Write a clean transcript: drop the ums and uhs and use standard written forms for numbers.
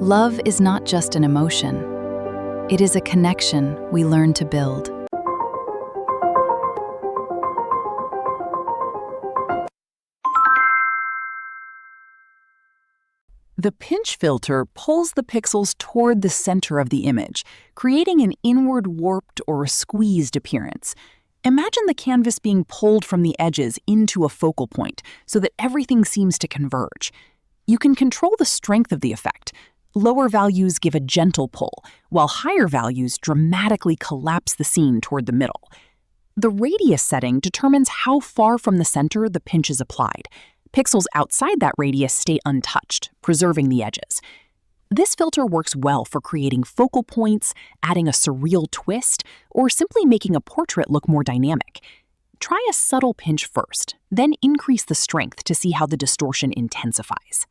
Love is not just an emotion. It is a connection we learn to build. The pinch filter pulls the pixels toward the center of the image, creating an inward warped or squeezed appearance. Imagine the canvas being pulled from the edges into a focal point so that everything seems to converge. You can control the strength of the effect. Lower values give a gentle pull, while higher values dramatically collapse the scene toward the middle. The radius setting determines how far from the center the pinch is applied. Pixels outside that radius stay untouched, preserving the edges. This filter works well for creating focal points, adding a surreal twist, or simply making a portrait look more dynamic. Try a subtle pinch first, then increase the strength to see how the distortion intensifies.